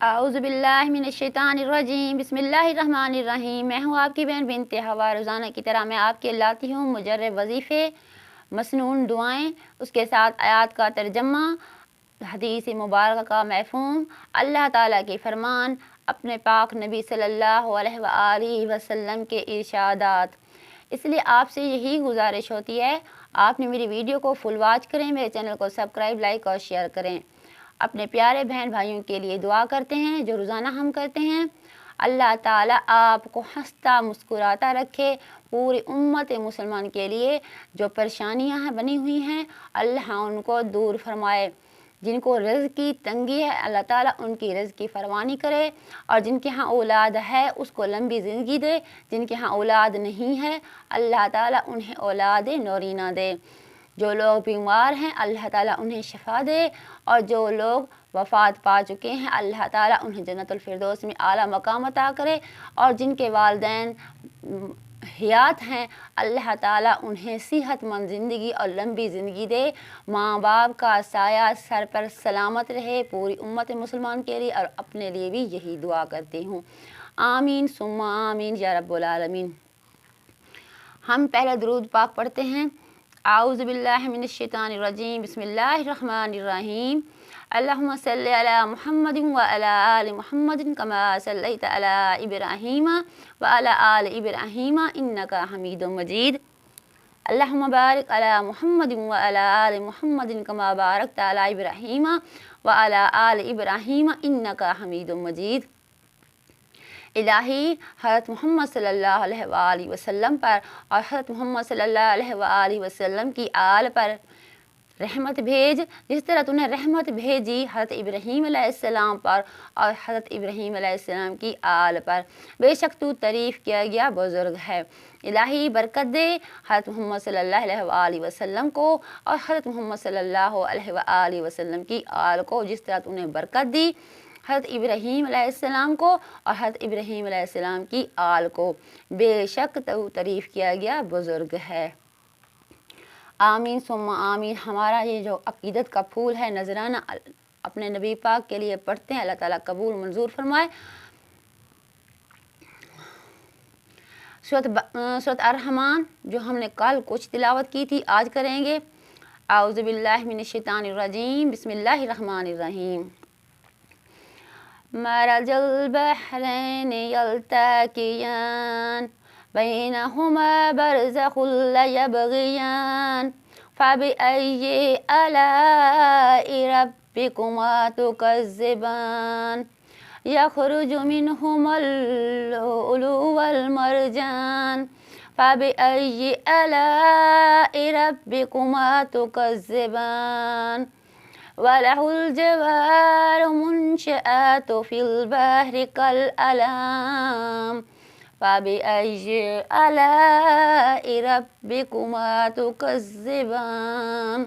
اعوذ باللہ من الشیطان الرجیم، بسم اللہ الرحمن الرحیم۔ میں ہوں آپ کی بہن بنت ہوا۔ روزانہ کی طرح میں آپ کے لاتی ہوں مجرب وظیفے، مسنون دعائیں، اس کے ساتھ آیات کا ترجمہ، حدیث مبارکہ کا مفہوم، اللہ تعالیٰ کے فرمان، اپنے پاک نبی صلی اللہ علیہ وآلہ وسلم کے ارشادات۔ اس لیے آپ سے یہی گزارش ہوتی ہے، آپ نے میری ویڈیو کو فل واچ کریں، میرے چینل کو سبسکرائب، لائک اور شیئر کریں۔ اپنے پیارے بہن بھائیوں کے لیے دعا کرتے ہیں جو روزانہ ہم کرتے ہیں۔ اللہ تعالیٰ آپ کو ہنستا مسکراتا رکھے، پوری امت مسلمان کے لیے جو پریشانیاں بنی ہوئی ہیں اللہ ان کو دور فرمائے۔ جن کو رزق کی تنگی ہے اللہ تعالیٰ ان کی رزق کی فراوانی کرے، اور جن کے ہاں اولاد ہے اس کو لمبی زندگی دے، جن کے ہاں اولاد نہیں ہے اللہ تعالیٰ انہیں اولاد نورینہ دے۔ جو لوگ بیمار ہیں اللہ تعالیٰ انہیں شفا دے، اور جو لوگ وفات پا چکے ہیں اللہ تعالیٰ انہیں جنت الفردوس میں اعلیٰ مقام عطا کرے، اور جن کے والدین حیات ہیں اللہ تعالیٰ انہیں صحت مند زندگی اور لمبی زندگی دے۔ ماں باپ کا سایہ سر پر سلامت رہے پوری امت مسلمان کے لیے، اور اپنے لیے بھی یہی دعا کرتی ہوں۔ آمین ثم آمین یا رب العالمین۔ ہم پہلے درود پاک پڑھتے ہیں۔ اعوذ باللہ من الشیطان الرجیم، بسم اللہ الرحمن الرحیم۔ اللہم صلی علی محمد وعلی آل محمد کما صلیت علی ابراہیم وعلی آل ابراہیم انکا حمید مجید۔ اللہم بارک علی محمد وعلی آل محمد کما بارکت علی ابراہیم وعلی آل ابراہیم انکا حمید مجید۔ الہی حضرت محمد صلی اللہ علیہ وآلہ وسلم پر اور حضرت محمد صلی اللہ علیہ وآلہ وسلم کی آل پر رحمت بھیج، جس طرح تو نے رحمت بھیجی حضرت ابراہیم علیہ السلام پر اور حضرت ابراہیم علیہ السلام کی آل پر۔ بے شک تو تعریف کیا گیا بزرگ ہے۔ الہی برکت دے حضرت محمد صلی اللہ علیہ وآلہ وسلم کو اور حضرت محمد صلی اللہ علیہ وآلہ وسلم کی آل کو، جس طرح تو نے برکت دی حضرت ابراہیم علیہ السلام کو اور حضرت ابراہیم علیہ السلام کی آل کو۔ بے شک تو تعریف کیا گیا بزرگ ہے۔ آمین ثم آمین۔ ہمارا یہ جو عقیدت کا پھول ہے نذرانہ اپنے نبی پاک کے لیے پڑھتے ہیں، اللہ تعالیٰ قبول منظور فرمائے۔ سورۃ الرحمن جو ہم نے کل کچھ تلاوت کی تھی آج کریں گے۔ اعوذ باللہ من الشیطان الرجیم، بسم اللہ الرحمن الرحیم۔ مرج البحرین یلتقیان بینہما برزخ لا یبغیان فبأی آلاء ربکما تکذبان یخرج منہما اللؤلؤ والمرجان فبأی آلاء ربکما تکذبان وَلَهُ الْجَوَارُ مُنْشَآتُ فِي الْبَحْرِ كَالْأَعْلَامِ فَبِأَيِّ آلَاءِ رَبِّكُمَا تُكَذِّبَانِ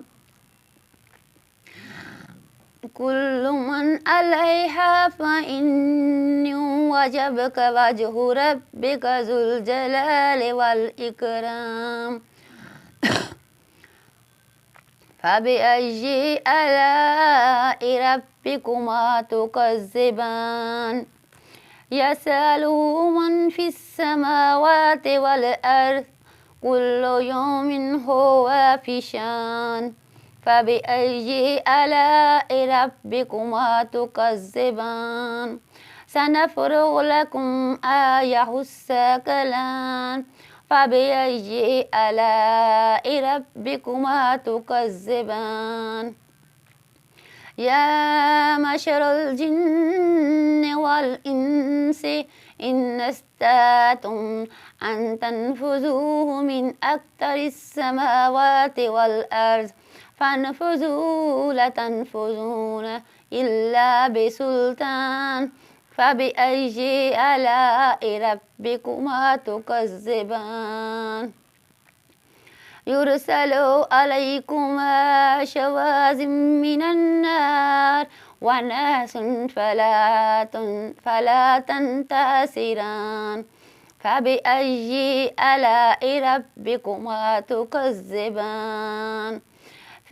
كُلُّ مَنْ عَلَيْهَا فَإِنٌّ وَجَبَكَ وَجْهُ رَبِّكَ ذُو الْجَلَالِ وَالْإِكْرَامِ فَبِأَيِّ آلَاءِ رَبِّكُمَا تُكَذِّبَانِ يَسْأَلُهُ مَنْ فِي السَّمَاوَاتِ وَالْأَرْضِ كُلُّ يَوْمٍ هُوَ فِي شَأْنٍ فَبِأَيِّ آلَاءِ رَبِّكُمَا تُكَذِّبَانِ سَنَفْرُغُ لَكُمْ أَيُّهَ الثَّقَلَانِ فَبِأَيِّ آلَاءِ رَبِّكُمَا تُكَذِّبَانِ يَا مَعْشَرَ الْجِنِّ وَالْإِنسِ إِنْ اسْتَطَعْتُمْ أَنْ تَنْفُذُوا مِنْ أَقْطَارِ السَّمَاوَاتِ وَالْأَرْضِ فَانْفُذُوا لَا تَنْفُذُونَ إِلَّا بِسُلْطَانٍ فَبِأَيِّ آلَاءِ رَبِّكُمَا تُكَذِّبَانِ يُرْسَلُ عَلَيْكُمَا شَوَاظٍ مِّنَ النَّارِ وَنَحْسٌ فَلَا تَنْتَصِرَانِ فَبِأَيِّ آلَاءِ رَبِّكُمَا تُكَذِّبَانِ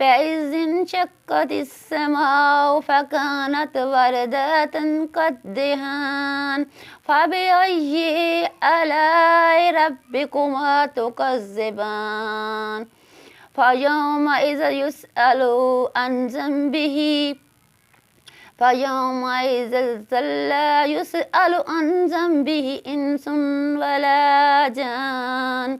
فإذ انشقت السماء فكانت وردة كالدهان فبأي آلاء ربكما تكذبان فيومئذ يسأل عن ذنبه لا يسأل عن ذنبه إنس ولا جان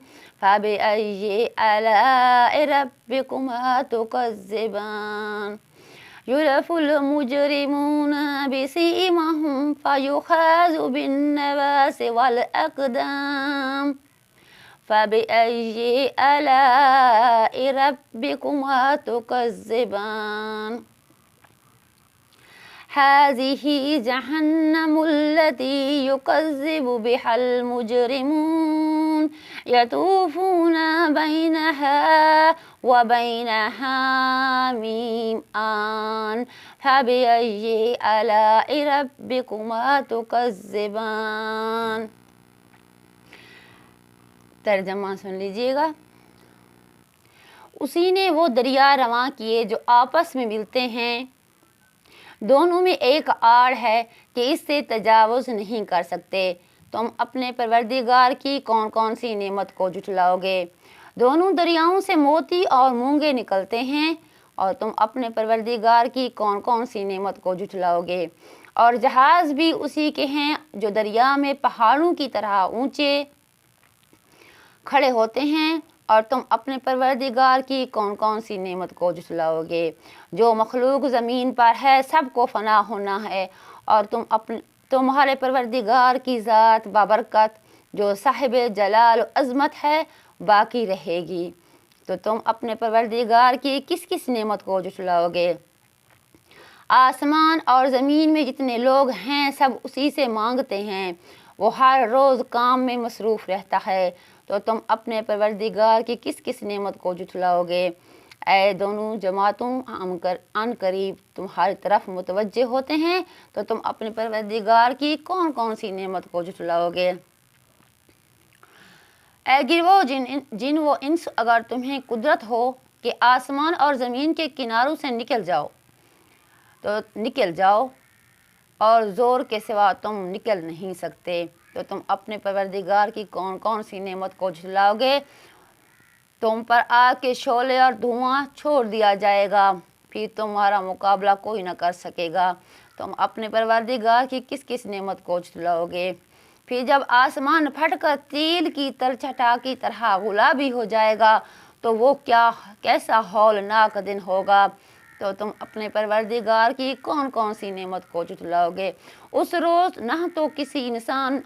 فبأي آلاء ربكما تكذبان يعرف المجرمون بسيماهم فيؤخذ بالنواصي والأقدام فبأي آلاء ربكما تكذبان هذه جهنم التي يكذب بها المجرمون يطوفون بينها وبين حميم آن فبأي آلاء ربكما تكذبان۔ ترجمہ سن لیجیے گا۔ اسی نے وہ دریا رواں کیے جو آپس میں ملتے ہیں، دونوں میں ایک آڑ ہے کہ اس سے تجاوز نہیں کر سکتے۔ تم اپنے پروردگار کی کون کون سی نعمت کو جھٹلاؤ گے؟ دونوں دریاؤں سے موتی اور مونگے نکلتے ہیں، اور تم اپنے پروردگار کی کون کون سی نعمت کو جھٹلاؤ گے؟ اور جہاز بھی اسی کے ہیں جو دریا میں پہاڑوں کی طرح اونچے کھڑے ہوتے ہیں، اور تم اپنے پروردگار کی کون کون سی نعمت کو جھٹلاؤ گے؟ جو مخلوق زمین پر ہے سب کو فنا ہونا ہے، اور تمہارے پروردگار کی ذات بابرکت جو صاحب جلال و عظمت ہے باقی رہے گی۔ تو تم اپنے پروردگار کی کس کس نعمت کو جھٹلاؤ گے؟ آسمان اور زمین میں جتنے لوگ ہیں سب اسی سے مانگتے ہیں، وہ ہر روز کام میں مصروف رہتا ہے۔ تو تم اپنے پروردگار کی کس کس نعمت کو جھٹلاؤ گے؟ اے دونوں جماعتوں، عن قریب تمہاری طرف متوجہ ہوتے ہیں، تو تم اپنے پروردگار کی کون کون سی نعمت کو جھٹلاؤ گے؟ اے گروہ جن و انس، اگر تمہیں قدرت ہو کہ آسمان اور زمین کے کناروں سے نکل جاؤ تو نکل جاؤ، اور زور کے سوا تم نکل نہیں سکتے، تو تم اپنے پروردگار کی کون کون سی نعمت کو جھٹلاؤ گے؟ تم پر آگ کے شعلے اور دھواں چھوڑ دیا جائے گا، پھر تمہارا مقابلہ کوئی نہ کر سکے گا۔ تم اپنے پروردگار کی کس کس نعمت کو جھٹلاؤ گے؟ پھر جب آسمان پھٹ کر تیل کی تلچھٹا کی طرح گلابی ہو جائے گا تو وہ کیسا ہولناک دن ہوگا۔ تو تم اپنے پروردگار کی کون کون سی نعمت کو جھٹلاؤ گے؟ اس روز نہ تو کسی انسان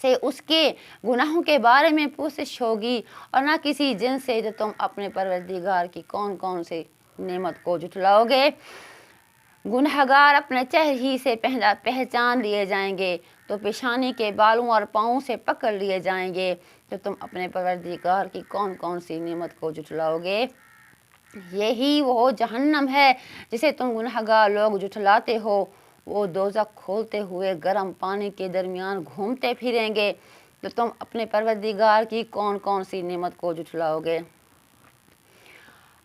سے اس کے گناہوں کے بارے میں پوچھش ہوگی، اور نہ کسی جن سے، جو تم اپنے پروردگار کی کون کون سی نعمت کو جھٹلاؤ گے۔ گنہگار اپنے چہرے ہی سے پہچان لیے جائیں گے، تو پیشانی کے بالوں اور پاؤں سے پکڑ لیے جائیں گے۔ تو تم اپنے پروردگار کی کون کون سی نعمت کو جھٹلاؤ گے؟ یہی وہ جہنم ہے جسے تم گنہگار لوگ جھٹلاتے ہو، وہ دوزخ کھولتے ہوئے گرم پانی کے درمیان گھومتے پھریں گے۔ تو تم اپنے پروردگار کی کون کون سی نعمت کو جھٹلاؤ گے؟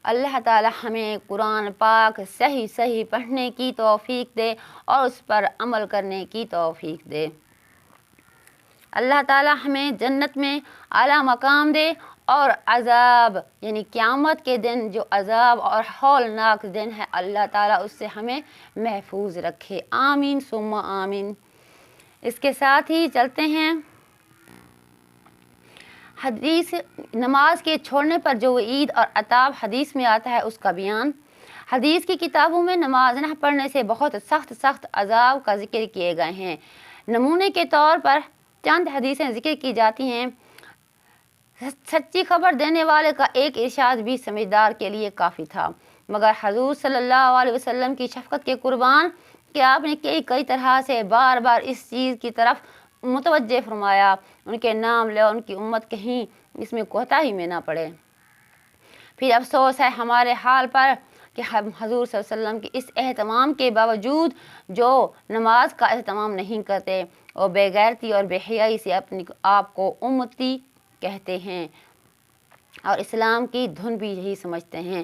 اللہ تعالی ہمیں قرآن پاک صحیح پڑھنے کی توفیق دے اور اس پر عمل کرنے کی توفیق دے۔ اللہ تعالی ہمیں جنت میں اعلیٰ مقام دے، اور عذاب یعنی قیامت کے دن جو عذاب اور ہولناک دن ہے، اللہ تعالیٰ اس سے ہمیں محفوظ رکھے، آمین ثم آمین۔ اس کے ساتھ ہی چلتے ہیں حدیث، نماز کے چھوڑنے پر جو وعید اور عتاب حدیث میں آتا ہے اس کا بیان۔ حدیث کی کتابوں میں نماز نہ پڑھنے سے بہت سخت عذاب کا ذکر کیے گئے ہیں۔ نمونے کے طور پر چند حدیثیں ذکر کی جاتی ہیں۔ سچی خبر دینے والے کا ایک ارشاد بھی سمجھدار کے لیے کافی تھا، مگر حضور صلی اللہ علیہ وسلم کی شفقت کے قربان کہ آپ نے کئی طرح سے بار بار اس چیز کی طرف متوجہ فرمایا، ان کے نام لے ان کی امت کہیں اس میں کوتاہی میں نہ پڑے۔ پھر افسوس ہے ہمارے حال پر کہ ہم حضور صلی اللہ علیہ وسلم کے اس اہتمام کے باوجود جو نماز کا اہتمام نہیں کرتے، اور بے غیرتی اور بے حیائی سے اپنے آپ کو امتی کہتے ہیں، اور اسلام کی دھن بھی یہی سمجھتے ہیں۔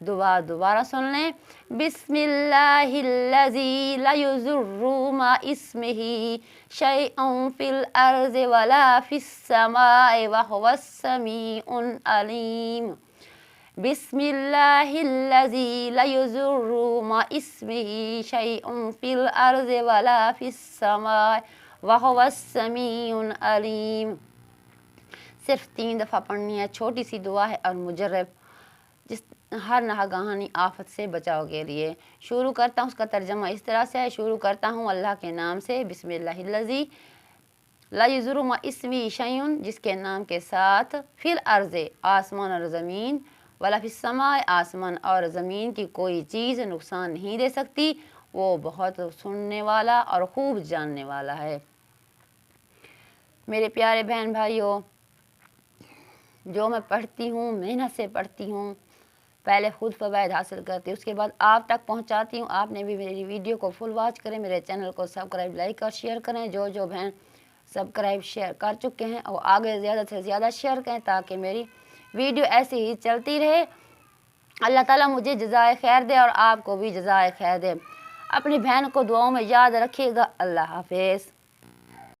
دعا دوبارہ سن لیں۔ بسمillahillazی لا یضر مع اسمہ شیء فی الارض ولا فی السماء وہو السمیع العلیم۔ بسمillahillazی لا یضر مع اسمہ شیء فی الارض ولا فی السماء وہو السمیع العلیم۔ صرف 3 دفعہ پڑھنی ہے، چھوٹی سی دعا ہے اور مجرب جس ہر ناگہانی آفت سے بچاؤ کے لیے۔ شروع کرتا ہوں، اس کا ترجمہ اس طرح سے ہے۔ شروع کرتا ہوں اللہ کے نام سے، بسم اللہ الذی لا یضر مع اسمہ شیء، جس کے نام کے ساتھ، فی الارض آسمان اور زمین، ولا فی السماء آسمان اور زمین کی کوئی چیز نقصان نہیں دے سکتی، وہ بہت سننے والا اور خوب جاننے والا ہے۔ میرے پیارے بہن بھائیوں، جو میں پڑھتی ہوں، محنت سے پڑھتی ہوں، پہلے خود فوائد حاصل کرتی ہوں، اس کے بعد آپ تک پہنچاتی ہوں۔ آپ نے بھی میری ویڈیو کو فل واچ کریں، میرے چینل کو سبسکرائب، لائک اور شیئر کریں۔ جو بہن سبسکرائب شیئر کر چکے ہیں وہ آگے زیادہ سے زیادہ شیئر کریں تاکہ میری ویڈیو ایسی ہی چلتی رہے۔ اللہ تعالیٰ مجھے جزائے خیر دے اور آپ کو بھی جزائے خیر دے۔ اپنی بہن کو دعاؤں میں یاد رکھیے گا۔ اللہ حافظ۔